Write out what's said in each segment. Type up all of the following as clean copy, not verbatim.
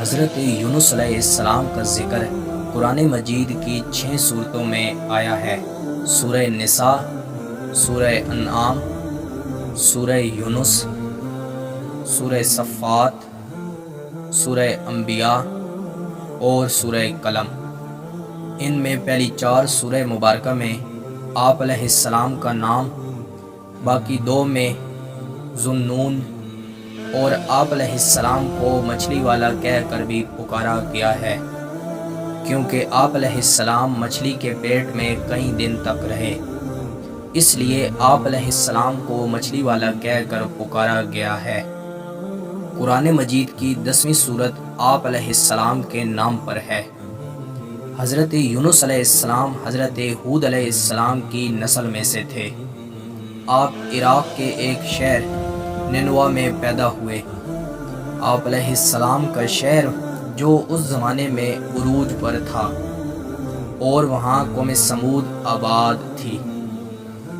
حضرت یونس علیہ السلام کا ذکر قرآن مجید کی 6 صورتوں میں آیا ہے۔ سورہ نساء، سورہ انعام، سورہ یونس، سورہ صفات، سورہ انبیاء اور سورہ قلم۔ ان میں پہلی 4 سورہ مبارکہ میں آپ علیہ السلام کا نام، باقی 2 میں ذوالنون اور آپ علیہ السلام کو مچھلی والا کہہ کر بھی پکارا گیا ہے، کیونکہ آپ علیہ السلام مچھلی کے پیٹ میں کئی دن تک رہے، اس لیے آپ علیہ السلام کو مچھلی والا کہہ کر پکارا گیا ہے۔ قرآن مجید کی 10ویں سورت آپ علیہ السلام کے نام پر ہے۔ حضرت یونس علیہ السلام حضرت ہود علیہ السلام کی نسل میں سے تھے۔ آپ عراق کے ایک شہر نینوا میں پیدا ہوئے۔ آپ علیہ السلام کا شہر جو اس زمانے میں عروج پر تھا، اور وہاں قوم سمود آباد تھی،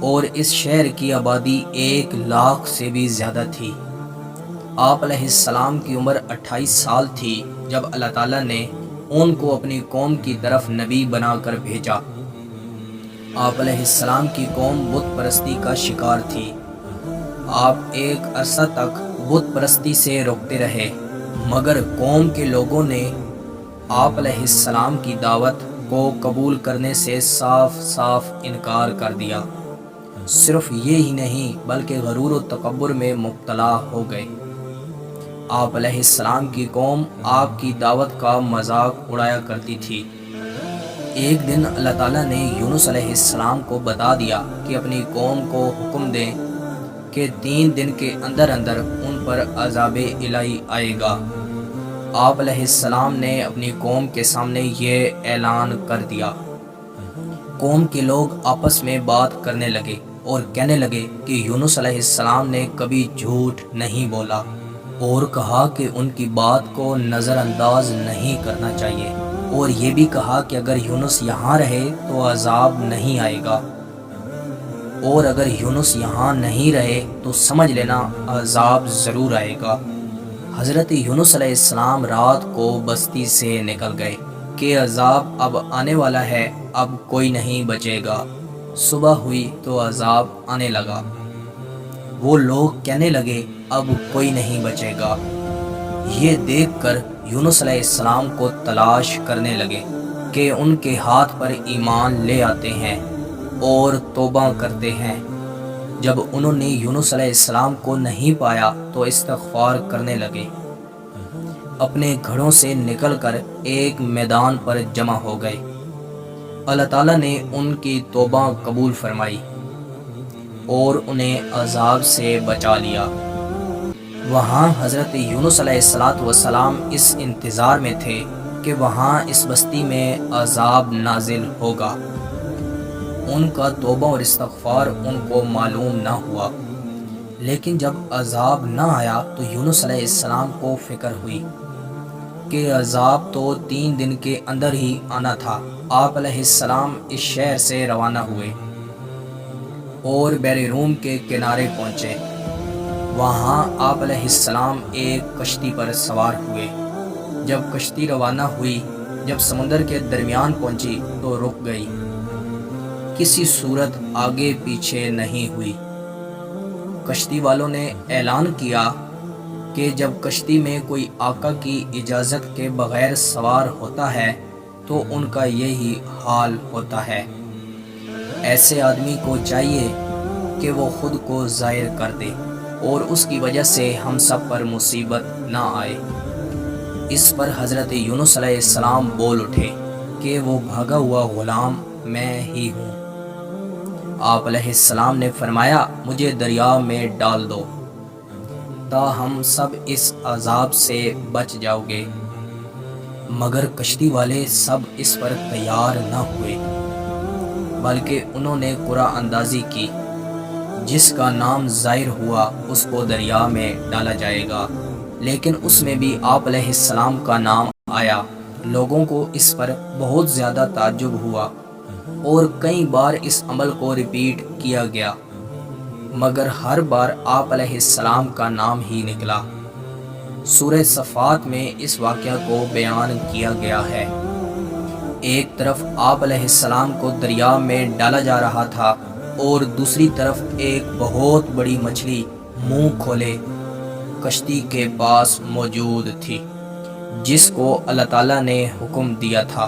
اور اس شہر کی آبادی 1 لاکھ سے بھی زیادہ تھی۔ آپ علیہ السلام کی عمر 28 سال تھی جب اللہ تعالیٰ نے ان کو اپنی قوم کی طرف نبی بنا کر بھیجا۔ آپ علیہ السلام کی قوم بت پرستی کا شکار تھی۔ آپ ایک عرصہ تک بت پرستی سے روکتے رہے، مگر قوم کے لوگوں نے آپ علیہ السلام کی دعوت کو قبول کرنے سے صاف صاف انکار کر دیا۔ صرف یہ ہی نہیں بلکہ غرور و تکبر میں مبتلا ہو گئے۔ آپ علیہ السلام کی قوم آپ کی دعوت کا مذاق اڑایا کرتی تھی۔ ایک دن اللہ تعالیٰ نے یونس علیہ السلام کو بتا دیا کہ اپنی قوم کو حکم دیں کہ 3 دن کے اندر اندر ان پر عذاب الہی آئے گا۔ آپ علیہ السلام نے اپنی قوم کے سامنے یہ اعلان کر دیا۔ قوم کے لوگ آپس میں بات کرنے لگے اور کہنے لگے کہ یونس علیہ السلام نے کبھی جھوٹ نہیں بولا، اور کہا کہ ان کی بات کو نظر انداز نہیں کرنا چاہیے، اور یہ بھی کہا کہ اگر یونس یہاں رہے تو عذاب نہیں آئے گا، اور اگر یونس یہاں نہیں رہے تو سمجھ لینا عذاب ضرور آئے گا۔ حضرت یونس علیہ السلام رات کو بستی سے نکل گئے کہ عذاب اب آنے والا ہے، اب کوئی نہیں بچے گا۔ صبح ہوئی تو عذاب آنے لگا۔ وہ لوگ کہنے لگے اب کوئی نہیں بچے گا۔ یہ دیکھ کر یونس علیہ السلام کو تلاش کرنے لگے کہ ان کے ہاتھ پر ایمان لے آتے ہیں اور توبہ کرتے ہیں۔ جب انہوں نے یونس علیہ السلام کو نہیں پایا تو استغفار کرنے لگے۔ اپنے گھروں سے نکل کر ایک میدان پر جمع ہو گئے۔ اللہ تعالیٰ نے ان کی توبہ قبول فرمائی اور انہیں عذاب سے بچا لیا۔ وہاں حضرت یونس علیہ السلام اس انتظار میں تھے کہ وہاں اس بستی میں عذاب نازل ہوگا۔ ان کا توبہ اور استغفار ان کو معلوم نہ ہوا، لیکن جب عذاب نہ آیا تو یونس علیہ السلام کو فکر ہوئی کہ عذاب تو 3 دن کے اندر ہی آنا تھا۔ آپ علیہ السلام اس شہر سے روانہ ہوئے اور بحر روم کے کنارے پہنچے۔ وہاں آپ علیہ السلام ایک کشتی پر سوار ہوئے۔ جب کشتی روانہ ہوئی، جب سمندر کے درمیان پہنچی تو رک گئی، کسی صورت آگے پیچھے نہیں ہوئی۔ کشتی والوں نے اعلان کیا کہ جب کشتی میں کوئی آقا کی اجازت کے بغیر سوار ہوتا ہے تو ان کا یہی حال ہوتا ہے۔ ایسے آدمی کو چاہیے کہ وہ خود کو ظاہر کر دے اور اس کی وجہ سے ہم سب پر مصیبت نہ آئے۔ اس پر حضرت یونس علیہ السلام بول اٹھے کہ وہ بھاگا ہوا غلام میں ہی ہوں۔ آپ علیہ السلام نے فرمایا مجھے دریا میں ڈال دو تاہم سب اس عذاب سے بچ جاؤ گے، مگر کشتی والے سب اس پر تیار نہ ہوئے، بلکہ انہوں نے قرعہ اندازی کی، جس کا نام ظاہر ہوا اس کو دریا میں ڈالا جائے گا، لیکن اس میں بھی آپ علیہ السلام کا نام آیا۔ لوگوں کو اس پر بہت زیادہ تعجب ہوا اور کئی بار اس عمل کو ریپیٹ کیا گیا، مگر ہر بار آپ علیہ السلام کا نام ہی نکلا۔ سورہ صفات میں اس واقعہ کو بیان کیا گیا ہے۔ ایک طرف آپ علیہ السلام کو دریا میں ڈالا جا رہا تھا اور دوسری طرف ایک بہت بڑی مچھلی منہ کھولے کشتی کے پاس موجود تھی، جس کو اللہ تعالیٰ نے حکم دیا تھا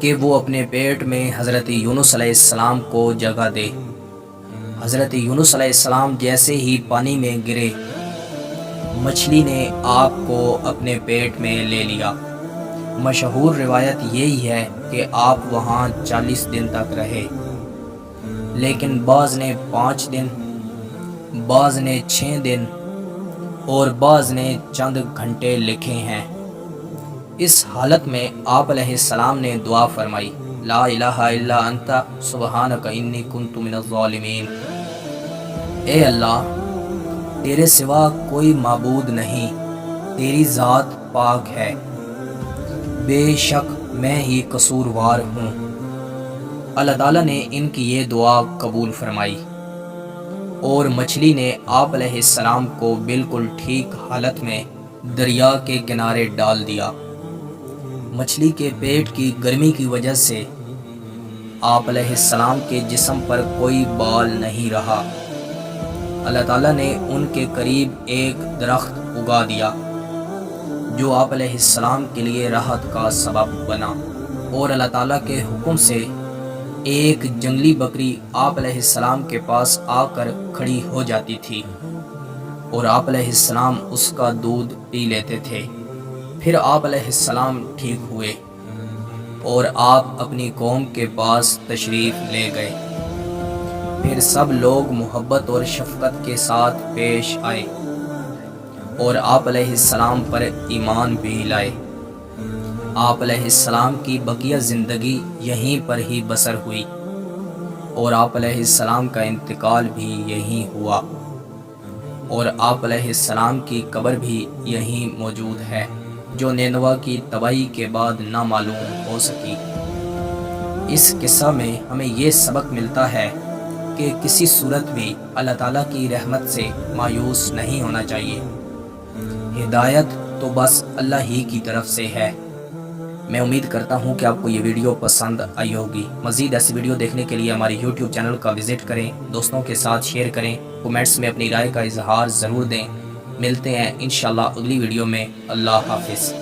کہ وہ اپنے پیٹ میں حضرت یونس علیہ السلام کو جگہ دے۔ حضرت یونس علیہ السلام جیسے ہی پانی میں گرے، مچھلی نے آپ کو اپنے پیٹ میں لے لیا۔ مشہور روایت یہی ہے کہ آپ وہاں 40 دن تک رہے، لیکن بعض نے 5 دن، بعض نے 6 دن اور بعض نے چند گھنٹے لکھے ہیں۔ اس حالت میں آپ علیہ السلام نے دعا فرمائی، لا الہ الا انت سبحانک انی کنت من الظالمین۔ اے اللہ، تیرے سوا کوئی معبود نہیں، تیری ذات پاک ہے، بے شک میں ہی قصوروار ہوں۔ اللہ تعالیٰ نے ان کی یہ دعا قبول فرمائی اور مچھلی نے آپ علیہ السلام کو بالکل ٹھیک حالت میں دریا کے کنارے ڈال دیا۔ مچھلی کے پیٹ کی گرمی کی وجہ سے آپ علیہ السلام کے جسم پر کوئی بال نہیں رہا۔ اللہ تعالیٰ نے ان کے قریب ایک درخت اگا دیا جو آپ علیہ السلام کے لیے راحت کا سبب بنا، اور اللہ تعالیٰ کے حکم سے ایک جنگلی بکری آپ علیہ السلام کے پاس آ کر کھڑی ہو جاتی تھی اور آپ علیہ السلام اس کا دودھ پی لیتے تھے۔ پھر آپ علیہ السلام ٹھیک ہوئے اور آپ اپنی قوم کے پاس تشریف لے گئے۔ پھر سب لوگ محبت اور شفقت کے ساتھ پیش آئے اور آپ علیہ السلام پر ایمان بھی لائے۔ آپ علیہ السلام کی بقیہ زندگی یہیں پر ہی بسر ہوئی اور آپ علیہ السلام کا انتقال بھی یہیں ہوا، اور آپ علیہ السلام کی قبر بھی یہیں موجود ہے، جو نینوا کی تباہی کے بعد نامعلوم ہو سکی۔ اس قصہ میں ہمیں یہ سبق ملتا ہے کہ کسی صورت بھی اللہ تعالیٰ کی رحمت سے مایوس نہیں ہونا چاہیے۔ ہدایت تو بس اللہ ہی کی طرف سے ہے۔ میں امید کرتا ہوں کہ آپ کو یہ ویڈیو پسند آئی ہوگی۔ مزید ایسی ویڈیو دیکھنے کے لیے ہماری YouTube چینل کا وزٹ کریں، دوستوں کے ساتھ شیئر کریں، کومنٹس میں اپنی رائے کا اظہار ضرور دیں۔ ملتے ہیں انشاءاللہ اگلی ویڈیو میں۔ اللہ حافظ۔